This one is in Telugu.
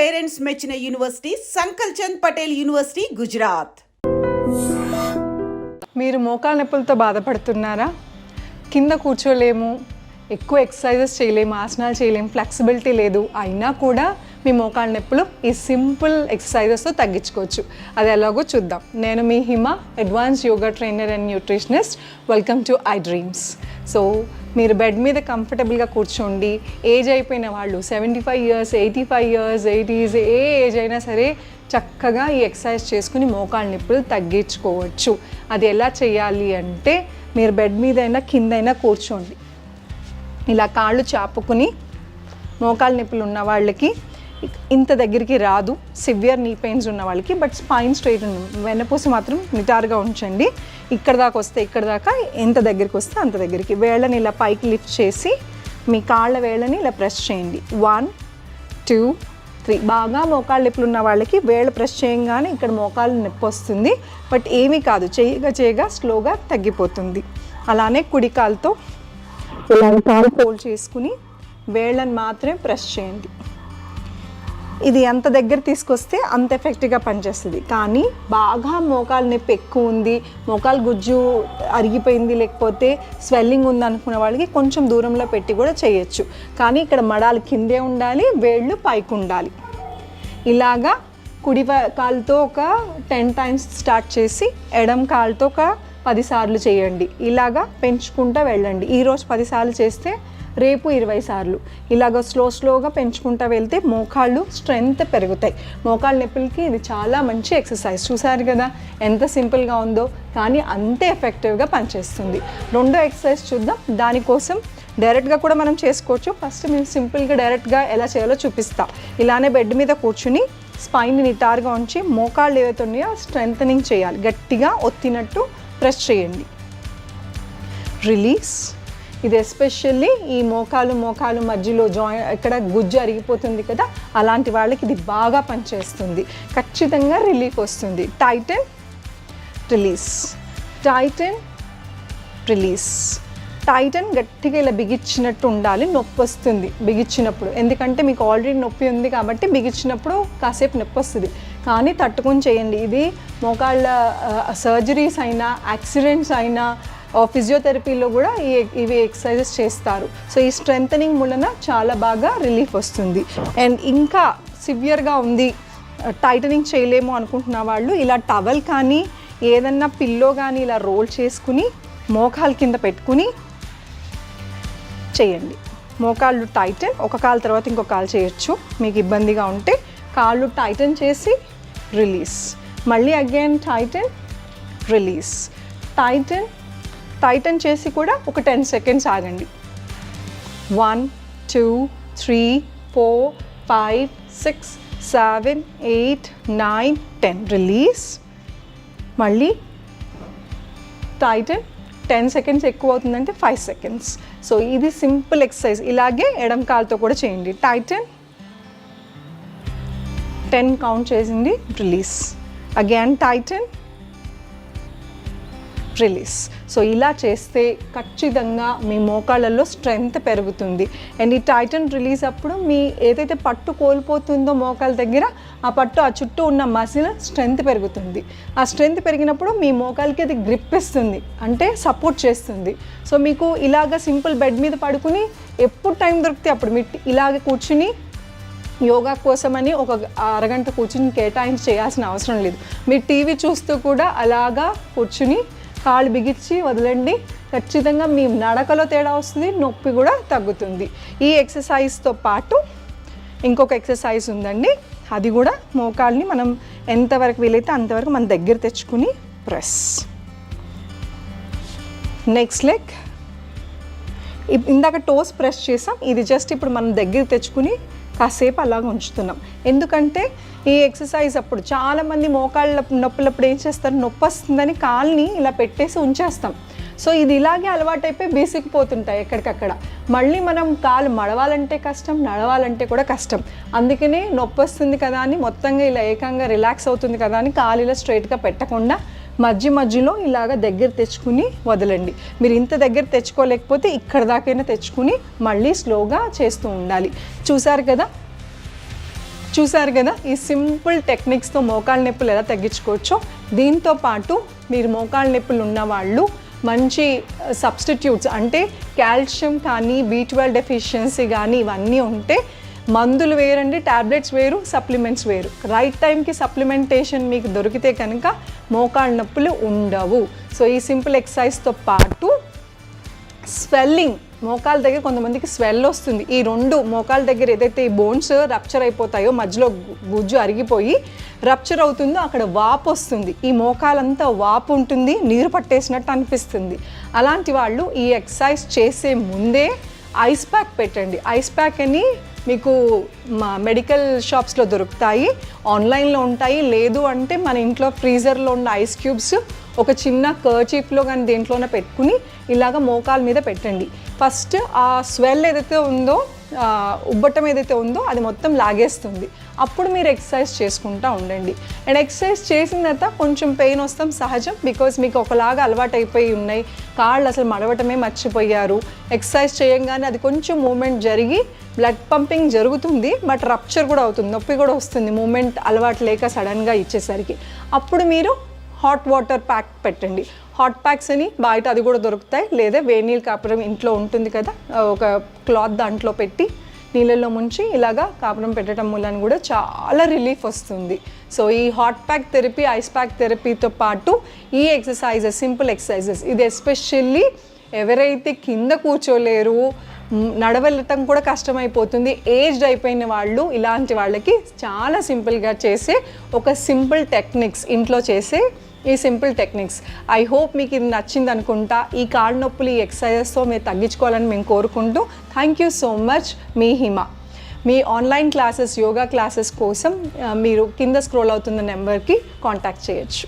పేరెంట్స్ మెచ్చిన యూనివర్సిటీ సంకల్ చంద్ పటేల్ యూనివర్సిటీ గుజరాత్. మీరు మోకాళ్ళ నొప్పులతో బాధపడుతున్నారా? కింద కూర్చోలేము, ఎక్కువ ఎక్సర్సైజెస్ చేయలేము, ఆసనాలు చేయలేము, ఫ్లెక్సిబిలిటీ లేదు, అయినా కూడా మీ మోకాళ్ళ నొప్పులు ఈ సింపుల్ ఎక్సర్సైజెస్తో తగ్గించుకోవచ్చు. అది ఎలాగో చూద్దాం. నేను మీ Hima, advance yoga trainer and nutritionist. Welcome to I dreams. So మీరు బెడ్ మీద కంఫర్టబుల్గా కూర్చోండి. ఏజ్ అయిపోయిన వాళ్ళు 75 years, 85 years, 80s, ఏ ఏజ్ అయినా సరే చక్కగా ఈ ఎక్సర్సైజ్ చేసుకుని మోకాళ్ళ నొప్పులు తగ్గించుకోవచ్చు. అది ఎలా చేయాలి అంటే, మీరు బెడ్ మీద అయినా కిందైనా కూర్చోండి. ఇలా కాళ్ళు చాపుకుని, మోకాళ్ళ నొప్పులు ఉన్న వాళ్ళకి ఇంత దగ్గరికి రాదు, సివియర్ నీ పెయిన్స్ ఉన్న వాళ్ళకి, బట్ స్పైన్ స్ట్రైట్ వెన్నపూస మాత్రం నిటారుగా ఉంచండి. ఇక్కడ దాకా వస్తే ఇక్కడ దాకా, ఎంత దగ్గరికి వస్తే అంత దగ్గరికి. వేళ్ళని ఇలా పైకి లిఫ్ట్ చేసి మీ కాళ్ళ వేళ్ళని ఇలా ప్రెస్ చేయండి. 1 2 3. బాగా మోకాళ్ళ నొప్పులు ఉన్న వాళ్ళకి వేళ్ళు ప్రెస్ చేయగానే ఇక్కడ మోకాళ్ళు నొప్పి వస్తుంది, బట్ ఏమీ కాదు, చేయగా స్లోగా తగ్గిపోతుంది. అలానే కుడి కాలుతో ఇలా కాలు ఫోల్డ్ చేసుకుని వేళ్ళని మాత్రమే ప్రెస్ చేయండి. ఇది ఎంత దగ్గర తీసుకొస్తే అంత ఎఫెక్టివ్గా పనిచేస్తుంది. కానీ బాగా మోకాలు నొప్పి ఎక్కువ ఉంది, మోకాలు గుజ్జు అరిగిపోయింది, లేకపోతే స్వెల్లింగ్ ఉంది అనుకున్న వాళ్ళకి కొంచెం దూరంలో పెట్టి కూడా చేయొచ్చు. కానీ ఇక్కడ మడాలు కిందే ఉండాలి, వేళ్ళు పైకి ఉండాలి. ఇలాగా కుడి కాలుతో ఒక 10 times స్టార్ట్ చేసి ఎడమ కాలుతో ఒక 10 సార్లు చేయండి. ఇలాగా పెంచుకుంటూ వెళ్ళండి. ఈరోజు 10 సార్లు చేస్తే రేపు 20 సార్లు. ఇలాగ స్లోగా పెంచుకుంటూ వెళ్తే మోకాళ్ళు స్ట్రెంగ్త్ పెరుగుతాయి. మోకాళ్ళ నొప్పులకి ఇది చాలా మంచి ఎక్సర్సైజ్. చూసారు కదా ఎంత సింపుల్గా ఉందో, కానీ అంతే ఎఫెక్టివ్గా పనిచేస్తుంది. రెండో ఎక్సర్సైజ్ చూద్దాం. దానికోసం డైరెక్ట్గా కూడా మనం చేసుకోవచ్చు. ఫస్ట్ మేము సింపుల్గా డైరెక్ట్గా ఎలా చేయాలో చూపిస్తా. ఇలానే బెడ్ మీద కూర్చుని స్పైన్ని నిటారుగా ఉంచి మోకాళ్ళు ఏవైతే ఉన్నాయో స్ట్రెంథనింగ్ చేయాలి. గట్టిగా ఒత్తినట్టు ప్రెస్ చేయండి. రిలీజ్. ఇది ఎస్పెషల్లీ ఈ మోకాలు మధ్యలో ఇక్కడ గుజ్జు అరిగిపోతుంది కదా, అలాంటి వాళ్ళకి ఇది బాగా పనిచేస్తుంది. ఖచ్చితంగా రిలీఫ్ వస్తుంది. Tighten, release, tighten, release. Tighten గట్టిగా ఇలా బిగించినట్టు ఉండాలి. నొప్పి వస్తుంది బిగించినప్పుడు, ఎందుకంటే మీకు ఆల్రెడీ నొప్పి ఉంది కాబట్టి బిగించినప్పుడు కాసేపు నొప్పి వస్తుంది. కానీ తట్టుకొని చేయండి. ఇది మోకాళ్ళ సర్జరీస్ అయినా, యాక్సిడెంట్స్ అయినా, ఫిజియోథెరపీలో కూడా ఇవి ఎక్సర్సైజెస్ చేస్తారు. సో ఈ స్ట్రెంథనింగ్ వలన చాలా బాగా రిలీఫ్ వస్తుంది. అండ్ ఇంకా సివియర్గా ఉంది, టైటనింగ్ చేయలేము అనుకుంటున్న వాళ్ళు ఇలా టవల్ కానీ ఏదన్నా పిల్లో కానీ ఇలా రోల్ చేసుకుని మోకాళ్ళ కింద పెట్టుకుని చేయండి. మోకాళ్ళు టైటన్, ఒక కాలు తర్వాత ఇంకొక కాలు చేయొచ్చు మీకు ఇబ్బందిగా ఉంటే. కాళ్ళు టైటన్ చేసి రిలీజ్, మళ్ళీ అగైన్ టైటన్, రిలీజ్, టైటన్ చేసి కూడా ఒక 10 seconds ఆగండి. 1 2 3 4 5 6 7 8 9 10. రిలీజ్, మళ్ళీ టైటన్. 10 seconds ఎక్కువ అవుతుందంటే 5 seconds. సో ఇది సింపుల్ ఎక్సర్సైజ్. ఇలాగే ఎడమ కాలుతో కూడా చేయండి. టైటన్, 10 కౌంట్ చేసింది, release, again Titan, release. So ఇలా చేస్తే ఖచ్చితంగా మీ మోకాళ్ళల్లో స్ట్రెంగ్త్ పెరుగుతుంది. అండ్ ఈ టైటన్ రిలీజ్ అప్పుడు మీ ఏదైతే పట్టు కోల్పోతుందో మోకాళ్ళ దగ్గర, ఆ పట్టు ఆ చుట్టూ ఉన్న మసిల్ స్ట్రెంగ్త్ పెరుగుతుంది. ఆ స్ట్రెంగ్త్ పెరిగినప్పుడు మీ మోకాళ్ళకి అది గ్రిప్ ఇస్తుంది, అంటే సపోర్ట్ చేస్తుంది. సో మీకు ఇలాగ సింపుల్ బెడ్ మీద పడుకుని ఎప్పుడు టైం దొరికితే అప్పుడు మీరు ఇలాగ కూర్చుని యోగా కోసమని ఒక అరగంట కూర్చుని కేటాయించి చేయాల్సిన అవసరం లేదు. మీరు టీవీ చూస్తూ కూడా అలాగా కూర్చుని కాళ్ళు బిగించి వదలండి. ఖచ్చితంగా మీ నడకలో తేడా వస్తుంది, నొప్పి కూడా తగ్గుతుంది. ఈ ఎక్సర్సైజ్తో పాటు ఇంకొక ఎక్సర్సైజ్ ఉందండి. అది కూడా మోకాళ్ళని మనం ఎంతవరకు వీలైతే అంతవరకు మన దగ్గర తెచ్చుకుని ప్రెస్. Next leg. ఇందాక టోస్ ప్రెస్ చేసాం, ఇది జస్ట్ ఇప్పుడు మనం దగ్గర తెచ్చుకుని కాసేపు అలాగ ఉంచుతున్నాం. ఎందుకంటే ఈ ఎక్సర్సైజ్ అప్పుడు చాలామంది మోకాళ్ళ నొప్పులప్పుడు ఏం చేస్తారు, నొప్పి వస్తుందని కాళ్ళని ఇలా పెట్టేసి ఉంచేస్తాం. సో ఇది ఇలాగే అలవాటైపోయి బీసికిపోతుంటాయి ఎక్కడికక్కడ. మళ్ళీ మనం కాలు మడవాలంటే కష్టం, నడవాలంటే కూడా కష్టం. అందుకనే నొప్పి వస్తుంది కదా అని మొత్తంగా ఇలా ఏకంగా రిలాక్స్ అవుతుంది కదా అని కాలు ఇలా స్ట్రైట్గా పెట్టకుండా మధ్యలో ఇలాగ దగ్గర తెచ్చుకుని వదలండి. మీరు ఇంత దగ్గర తెచ్చుకోలేకపోతే ఇక్కడ దాకైనా తెచ్చుకుని మళ్ళీ స్లోగా చేస్తూ ఉండాలి. చూసారు కదా, చూసారు కదా ఈ సింపుల్ టెక్నిక్స్తో మోకాళ్ళ నొప్పులు ఎలా తగ్గించుకోవచ్చో. దీంతో పాటు మీరు మోకాళ్ళ నొప్పులు ఉన్నవాళ్ళు మంచి సబ్స్టిట్యూట్స్ అంటే కాల్షియం కానీ B12 డెఫిషియన్సీ కానీ ఇవన్నీ ఉంటే మందులు వేరండి, ట్యాబ్లెట్స్ వేరు, సప్లిమెంట్స్ వేరు. రైట్ టైంకి సప్లిమెంటేషన్ మీకు దొరికితే కనుక మోకాళ్ళ నొప్పులు ఉండవు. సో ఈ సింపుల్ ఎక్సర్సైజ్తో పాటు స్వెల్లింగ్, మోకాళ్ళ దగ్గర కొంతమందికి స్వెల్ వస్తుంది. ఈ రెండు మోకాళ్ళ దగ్గర ఏదైతే ఈ బోన్స్ రప్చర్ అయిపోతాయో, మధ్యలో గుజ్జు అరిగిపోయి రప్చర్ అవుతుందో అక్కడ వాపు వస్తుంది. ఈ మోకాలంతా వాపు ఉంటుంది, నీరు పట్టేసినట్టు అనిపిస్తుంది. అలాంటి వాళ్ళు ఈ ఎక్సర్సైజ్ చేసే ముందే ఐస్ ప్యాక్ పెట్టండి. ఐస్ ప్యాక్ అని మీకు మెడికల్ షాప్స్లో దొరుకుతాయి, ఆన్లైన్లో ఉంటాయి. లేదు అంటే మన ఇంట్లో ఫ్రీజర్లో ఉన్న ఐస్ క్యూబ్స్ ఒక చిన్న కర్చీఫ్లో కానీ దేంట్లోనే పెట్టుకుని ఇలాగ మోకాల మీద పెట్టండి. ఫస్ట్ ఆ స్వెల్ ఏదైతే ఉందో, ఉబ్బటం ఏదైతే ఉందో అది మొత్తం లాగేస్తుంది. అప్పుడు మీరు ఎక్సర్సైజ్ చేసుకుంటూ ఉండండి. అండ్ ఎక్సర్సైజ్ చేసిన తర్వాత కొంచెం పెయిన్ వస్తాం సహజం, బికాజ్ మీకు ఒకలాగా అలవాటు అయిపోయి ఉన్నాయి, కాళ్ళు అసలు మడవటమే మర్చిపోయారు. ఎక్సర్సైజ్ చేయంగానే అది కొంచెం మూమెంట్ జరిగి బ్లడ్ పంపింగ్ జరుగుతుంది, బట్ రప్చర్ కూడా అవుతుంది, నొప్పి కూడా వస్తుంది మూమెంట్ అలవాటు లేక సడన్గా ఇచ్చేసరికి. అప్పుడు మీరు హాట్ వాటర్ ప్యాక్ పెట్టండి. హాట్ ప్యాక్స్ అని బయట అది కూడా దొరుకుతాయి, లేదా వేడి నీళ్ళు కాపురం ఇంట్లో ఉంటుంది కదా, ఒక క్లాత్ దాంట్లో పెట్టి నీళ్ళల్లో ముంచి ఇలాగా కాపురం పెట్టడం మూలన కూడా చాలా రిలీఫ్ వస్తుంది. సో ఈ hot pack therapy, ice pack థెరపీతో పాటు ఈ ఎక్సర్సైజెస్, సింపుల్ ఎక్సర్సైజెస్, ఇది ఎస్పెషల్లీ ఎవరైతే కింద కూర్చోలేరు, నడవలటం కూడా కష్టమైపోతుంది, ఏజ్డ్ అయిపోయిన వాళ్ళు, ఇలాంటి వాళ్ళకి చాలా సింపుల్గా చేసే ఒక సింపుల్ టెక్నిక్స్, ఇంట్లో చేసే ఈ సింపుల్ టెక్నిక్స్. ఐ హోప్ మీకు ఇది నచ్చింది అనుకుంటా. ఈ కాళ్ళ నొప్పులు ఈ ఎక్సర్సైజెస్తో మీరు తగ్గించుకోవాలని మేము కోరుకుంటూ, thank you so much. Me Hima. Me online classes, yoga classes కోసం మీరు కింద స్క్రోల్ అవుతున్న నెంబర్కి కాంటాక్ట్ చేయొచ్చు.